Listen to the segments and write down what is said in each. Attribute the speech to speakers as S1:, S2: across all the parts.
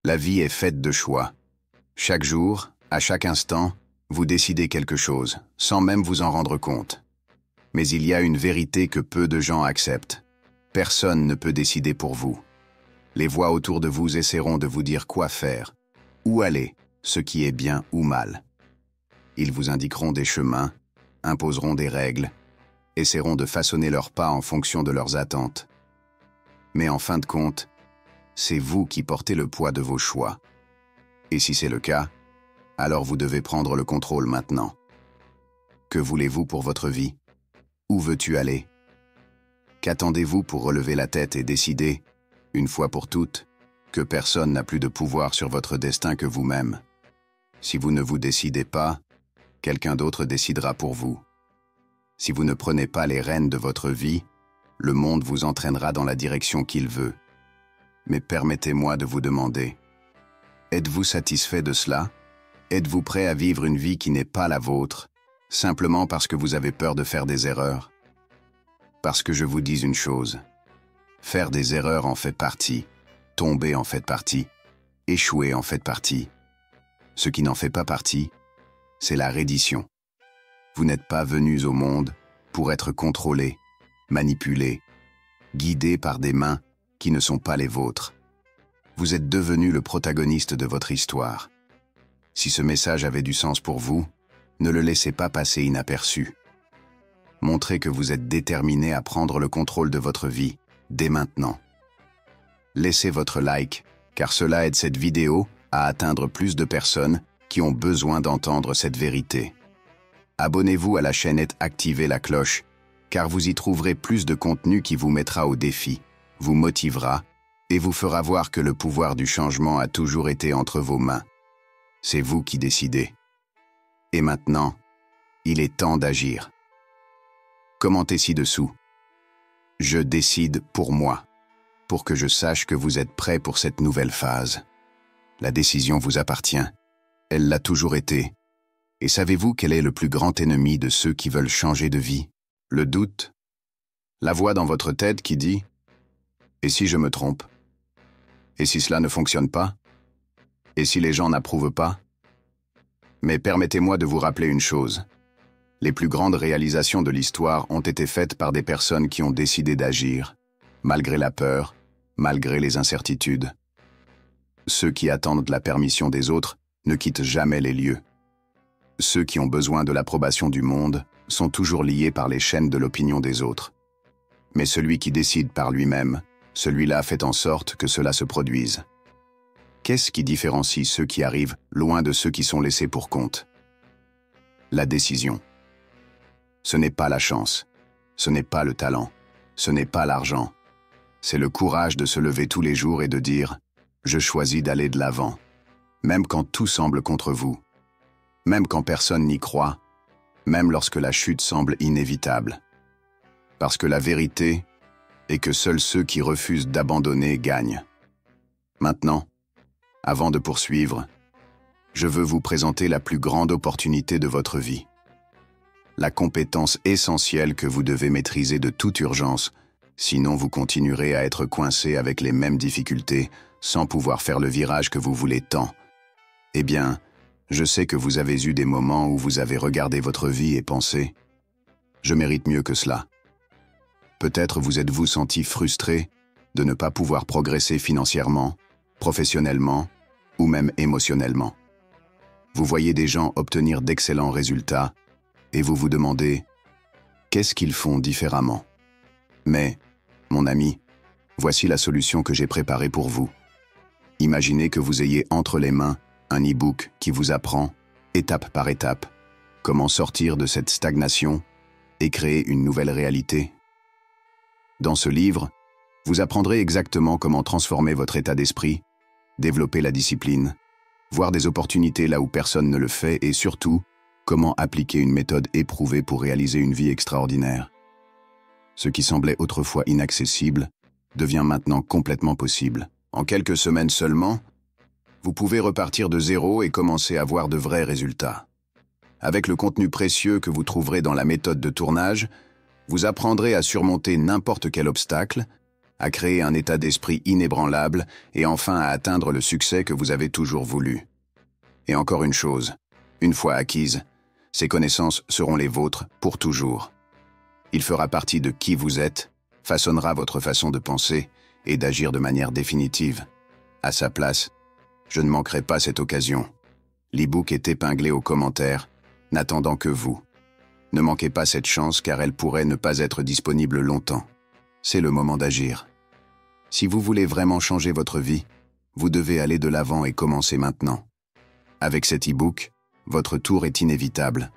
S1: La vie est faite de choix. Chaque jour, à chaque instant, vous décidez quelque chose, sans même vous en rendre compte. Mais il y a une vérité que peu de gens acceptent. Personne ne peut décider pour vous. Les voix autour de vous essaieront de vous dire quoi faire, où aller, ce qui est bien ou mal. Ils vous indiqueront des chemins, imposeront des règles, essaieront de façonner leurs pas en fonction de leurs attentes. Mais en fin de compte, c'est vous qui portez le poids de vos choix. Et si c'est le cas, alors vous devez prendre le contrôle maintenant. Que voulez-vous pour votre vie? Où veux-tu aller? Qu'attendez-vous pour relever la tête et décider, une fois pour toutes, que personne n'a plus de pouvoir sur votre destin que vous-même? Si vous ne vous décidez pas, quelqu'un d'autre décidera pour vous. Si vous ne prenez pas les rênes de votre vie, le monde vous entraînera dans la direction qu'il veut. Mais permettez-moi de vous demander, êtes-vous satisfait de cela? Êtes-vous prêt à vivre une vie qui n'est pas la vôtre, simplement parce que vous avez peur de faire des erreurs? Parce que je vous dis une chose, faire des erreurs en fait partie, tomber en fait partie, échouer en fait partie. Ce qui n'en fait pas partie, c'est la reddition. Vous n'êtes pas venus au monde pour être contrôlés, manipulés, guidés par des mains qui ne sont pas les vôtres. Vous êtes devenu le protagoniste de votre histoire. Si ce message avait du sens pour vous, ne le laissez pas passer inaperçu. Montrez que vous êtes déterminé à prendre le contrôle de votre vie, dès maintenant. Laissez votre like, car cela aide cette vidéo à atteindre plus de personnes qui ont besoin d'entendre cette vérité. Abonnez-vous à la chaîne et activez la cloche, car vous y trouverez plus de contenu qui vous mettra au défi, vous motivera et vous fera voir que le pouvoir du changement a toujours été entre vos mains. C'est vous qui décidez. Et maintenant, il est temps d'agir. Commentez ci-dessous. Je décide pour moi, pour que je sache que vous êtes prêts pour cette nouvelle phase. La décision vous appartient. Elle l'a toujours été. Et savez-vous quel est le plus grand ennemi de ceux qui veulent changer de vie? Le doute? La voix dans votre tête qui dit « Et si je me trompe? Et si cela ne fonctionne pas? Et si les gens n'approuvent pas ?» Mais permettez-moi de vous rappeler une chose. Les plus grandes réalisations de l'histoire ont été faites par des personnes qui ont décidé d'agir, malgré la peur, malgré les incertitudes. Ceux qui attendent la permission des autres ne quittent jamais les lieux. Ceux qui ont besoin de l'approbation du monde sont toujours liés par les chaînes de l'opinion des autres. Mais celui qui décide par lui-même, celui-là fait en sorte que cela se produise. Qu'est-ce qui différencie ceux qui arrivent loin de ceux qui sont laissés pour compte? La décision. Ce n'est pas la chance, ce n'est pas le talent, ce n'est pas l'argent. C'est le courage de se lever tous les jours et de dire « Je choisis d'aller de l'avant », même quand tout semble contre vous, même quand personne n'y croit, même lorsque la chute semble inévitable. Parce que la vérité est que seuls ceux qui refusent d'abandonner gagnent. Maintenant, avant de poursuivre, je veux vous présenter la plus grande opportunité de votre vie. La compétence essentielle que vous devez maîtriser de toute urgence, sinon vous continuerez à être coincé avec les mêmes difficultés, sans pouvoir faire le virage que vous voulez tant. Eh bien, je sais que vous avez eu des moments où vous avez regardé votre vie et pensé « Je mérite mieux que cela ». Peut-être vous êtes-vous senti frustré de ne pas pouvoir progresser financièrement, professionnellement ou même émotionnellement. Vous voyez des gens obtenir d'excellents résultats et vous vous demandez « Qu'est-ce qu'ils font différemment ?» Mais, mon ami, voici la solution que j'ai préparée pour vous. Imaginez que vous ayez entre les mains un e-book qui vous apprend, étape par étape, comment sortir de cette stagnation et créer une nouvelle réalité. Dans ce livre, vous apprendrez exactement comment transformer votre état d'esprit, développer la discipline, voir des opportunités là où personne ne le fait et surtout, comment appliquer une méthode éprouvée pour réaliser une vie extraordinaire. Ce qui semblait autrefois inaccessible devient maintenant complètement possible. En quelques semaines seulement, vous pouvez repartir de zéro et commencer à voir de vrais résultats. Avec le contenu précieux que vous trouverez dans la méthode de tournage, vous apprendrez à surmonter n'importe quel obstacle à créer un état d'esprit inébranlable et enfin à atteindre le succès que vous avez toujours voulu. Et encore une chose, une fois acquises, ces connaissances seront les vôtres pour toujours. Il fera partie de qui vous êtes, façonnera votre façon de penser et d'agir de manière définitive. À sa place, je ne manquerai pas cette occasion. L'e-book est épinglé aux commentaires, n'attendant que vous. Ne manquez pas cette chance car elle pourrait ne pas être disponible longtemps. C'est le moment d'agir. Si vous voulez vraiment changer votre vie, vous devez aller de l'avant et commencer maintenant. Avec cet e-book, votre tour est inévitable.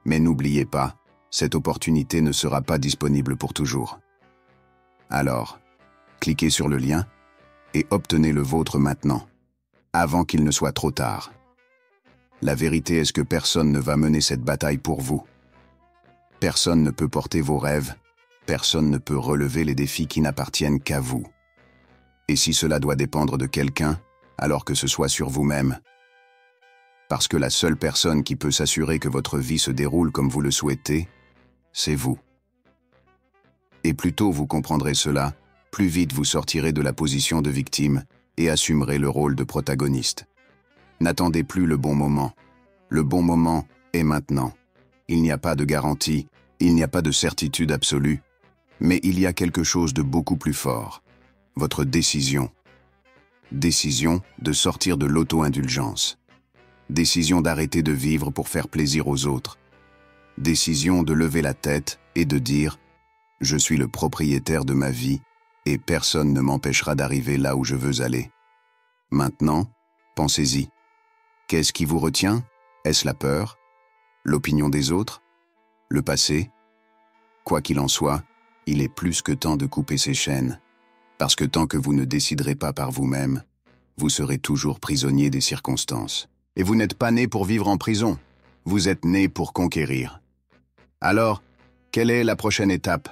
S1: Mais n'oubliez pas, cette opportunité ne sera pas disponible pour toujours. Alors, cliquez sur le lien et obtenez le vôtre maintenant, avant qu'il ne soit trop tard. La vérité est que personne ne va mener cette bataille pour vous. Personne ne peut porter vos rêves, personne ne peut relever les défis qui n'appartiennent qu'à vous. Et si cela doit dépendre de quelqu'un, alors que ce soit sur vous-même. Parce que la seule personne qui peut s'assurer que votre vie se déroule comme vous le souhaitez, c'est vous. Et plus tôt vous comprendrez cela, plus vite vous sortirez de la position de victime et assumerez le rôle de protagoniste. N'attendez plus le bon moment. Le bon moment est maintenant. Il n'y a pas de garantie, il n'y a pas de certitude absolue, mais il y a quelque chose de beaucoup plus fort. Votre décision. Décision de sortir de l'auto-indulgence. Décision d'arrêter de vivre pour faire plaisir aux autres. Décision de lever la tête et de dire « Je suis le propriétaire de ma vie et personne ne m'empêchera d'arriver là où je veux aller. » Maintenant, pensez-y. Qu'est-ce qui vous retient? Est-ce la peur? L'opinion des autres? Le passé? Quoi qu'il en soit, il est plus que temps de couper ces chaînes. Parce que tant que vous ne déciderez pas par vous-même, vous serez toujours prisonnier des circonstances. Et vous n'êtes pas né pour vivre en prison, vous êtes né pour conquérir. Alors, quelle est la prochaine étape?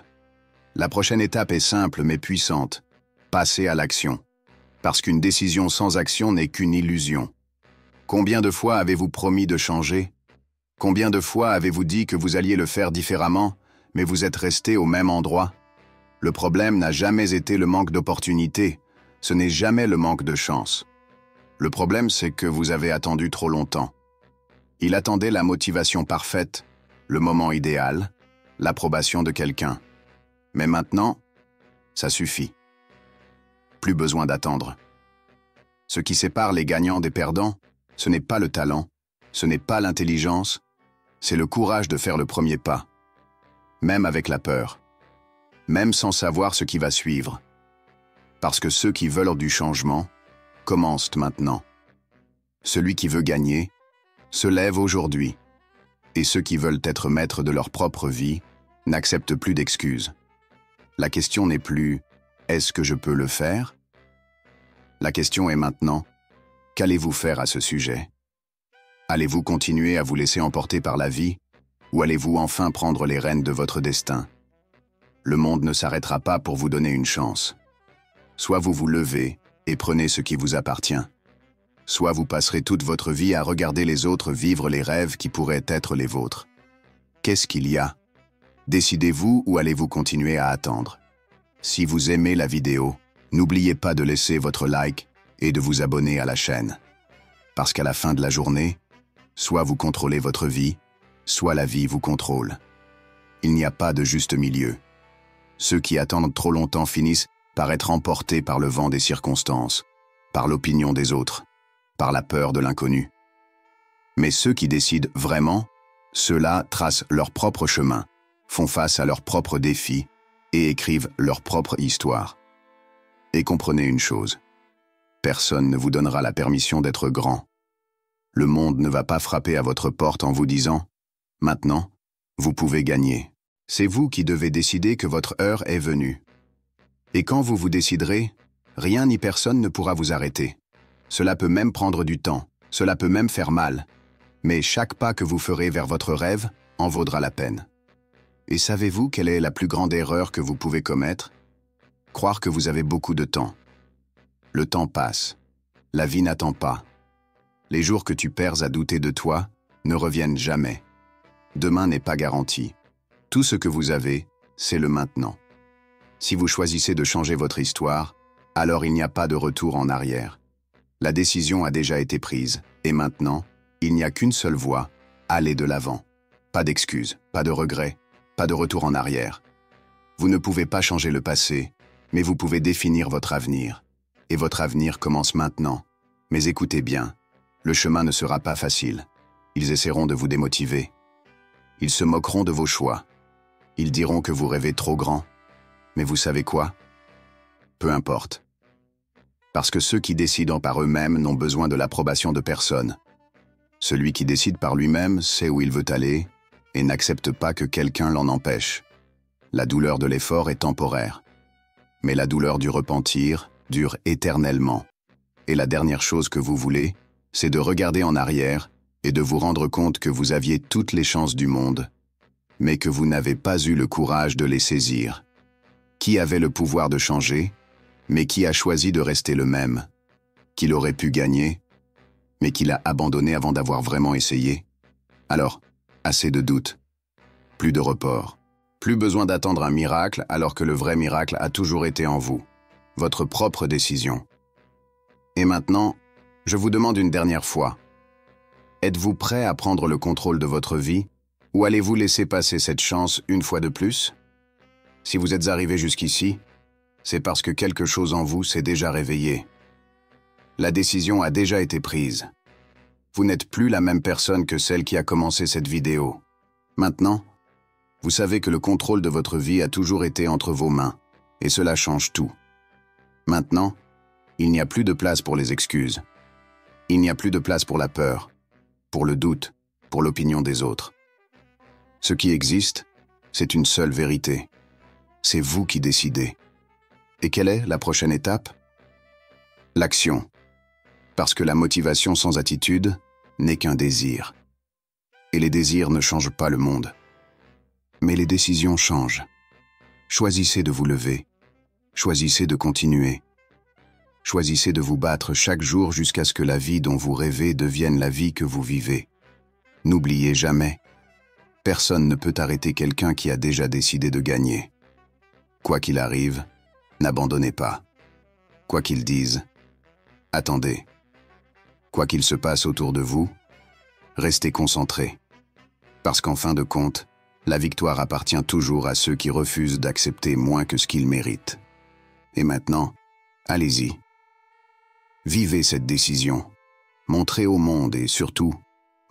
S1: La prochaine étape est simple mais puissante. Passez à l'action. Parce qu'une décision sans action n'est qu'une illusion. Combien de fois avez-vous promis de changer? Combien de fois avez-vous dit que vous alliez le faire différemment, mais vous êtes resté au même endroit? Le problème n'a jamais été le manque d'opportunités, ce n'est jamais le manque de chance. Le problème, c'est que vous avez attendu trop longtemps. Il attendait la motivation parfaite, le moment idéal, l'approbation de quelqu'un. Mais maintenant, ça suffit. Plus besoin d'attendre. Ce qui sépare les gagnants des perdants, ce n'est pas le talent, ce n'est pas l'intelligence, c'est le courage de faire le premier pas. Même avec la peur. Même sans savoir ce qui va suivre. Parce que ceux qui veulent du changement commencent maintenant. Celui qui veut gagner se lève aujourd'hui. Et ceux qui veulent être maîtres de leur propre vie n'acceptent plus d'excuses. La question n'est plus « Est-ce que je peux le faire ?» La question est maintenant « Qu'allez-vous faire à ce sujet ?» Allez-vous continuer à vous laisser emporter par la vie ou allez-vous enfin prendre les rênes de votre destin? Le monde ne s'arrêtera pas pour vous donner une chance. Soit vous vous levez et prenez ce qui vous appartient. Soit vous passerez toute votre vie à regarder les autres vivre les rêves qui pourraient être les vôtres. Qu'est-ce qu'il y a? Décidez-vous ou allez-vous continuer à attendre? Si vous aimez la vidéo, n'oubliez pas de laisser votre like et de vous abonner à la chaîne. Parce qu'à la fin de la journée, soit vous contrôlez votre vie, soit la vie vous contrôle. Il n'y a pas de juste milieu. Ceux qui attendent trop longtemps finissent par être emportés par le vent des circonstances, par l'opinion des autres, par la peur de l'inconnu. Mais ceux qui décident vraiment, ceux-là tracent leur propre chemin, font face à leurs propres défis et écrivent leur propre histoire. Et comprenez une chose, personne ne vous donnera la permission d'être grand. Le monde ne va pas frapper à votre porte en vous disant « Maintenant, vous pouvez gagner ». C'est vous qui devez décider que votre heure est venue. Et quand vous vous déciderez, rien ni personne ne pourra vous arrêter. Cela peut même prendre du temps, cela peut même faire mal. Mais chaque pas que vous ferez vers votre rêve en vaudra la peine. Et savez-vous quelle est la plus grande erreur que vous pouvez commettre? Croire que vous avez beaucoup de temps. Le temps passe. La vie n'attend pas. Les jours que tu perds à douter de toi ne reviennent jamais. Demain n'est pas garanti. Tout ce que vous avez, c'est le maintenant. Si vous choisissez de changer votre histoire, alors il n'y a pas de retour en arrière. La décision a déjà été prise, et maintenant, il n'y a qu'une seule voie, aller de l'avant. Pas d'excuses, pas de regrets, pas de retour en arrière. Vous ne pouvez pas changer le passé, mais vous pouvez définir votre avenir. Et votre avenir commence maintenant. Mais écoutez bien, le chemin ne sera pas facile. Ils essaieront de vous démotiver. Ils se moqueront de vos choix. Ils diront que vous rêvez trop grand. Mais vous savez quoi? Peu importe. Parce que ceux qui décident par eux-mêmes n'ont besoin de l'approbation de personne. Celui qui décide par lui-même sait où il veut aller et n'accepte pas que quelqu'un l'en empêche. La douleur de l'effort est temporaire. Mais la douleur du repentir dure éternellement. Et la dernière chose que vous voulez, c'est de regarder en arrière et de vous rendre compte que vous aviez toutes les chances du monde, mais que vous n'avez pas eu le courage de les saisir. Qui avait le pouvoir de changer, mais qui a choisi de rester le même? Qu'il aurait pu gagner, mais qu'il a abandonné avant d'avoir vraiment essayé? Alors, assez de doutes, plus de report, plus besoin d'attendre un miracle alors que le vrai miracle a toujours été en vous, votre propre décision. Et maintenant, je vous demande une dernière fois, êtes-vous prêt à prendre le contrôle de votre vie ou allez-vous laisser passer cette chance une fois de plus? Si vous êtes arrivé jusqu'ici, c'est parce que quelque chose en vous s'est déjà réveillé. La décision a déjà été prise. Vous n'êtes plus la même personne que celle qui a commencé cette vidéo. Maintenant, vous savez que le contrôle de votre vie a toujours été entre vos mains, et cela change tout. Maintenant, il n'y a plus de place pour les excuses. Il n'y a plus de place pour la peur, pour le doute, pour l'opinion des autres. Ce qui existe, c'est une seule vérité. C'est vous qui décidez. Et quelle est la prochaine étape? L'action. Parce que la motivation sans attitude n'est qu'un désir. Et les désirs ne changent pas le monde. Mais les décisions changent. Choisissez de vous lever. Choisissez de continuer. Choisissez de vous battre chaque jour jusqu'à ce que la vie dont vous rêvez devienne la vie que vous vivez. N'oubliez jamais, personne ne peut arrêter quelqu'un qui a déjà décidé de gagner. Quoi qu'il arrive, n'abandonnez pas. Quoi qu'ils disent, attendez. Quoi qu'il se passe autour de vous, restez concentrés. Parce qu'en fin de compte, la victoire appartient toujours à ceux qui refusent d'accepter moins que ce qu'ils méritent. Et maintenant, allez-y. Vivez cette décision. Montrez au monde et surtout,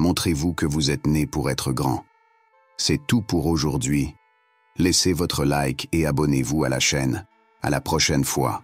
S1: montrez-vous que vous êtes né pour être grand. C'est tout pour aujourd'hui. Laissez votre like et abonnez-vous à la chaîne. À la prochaine fois.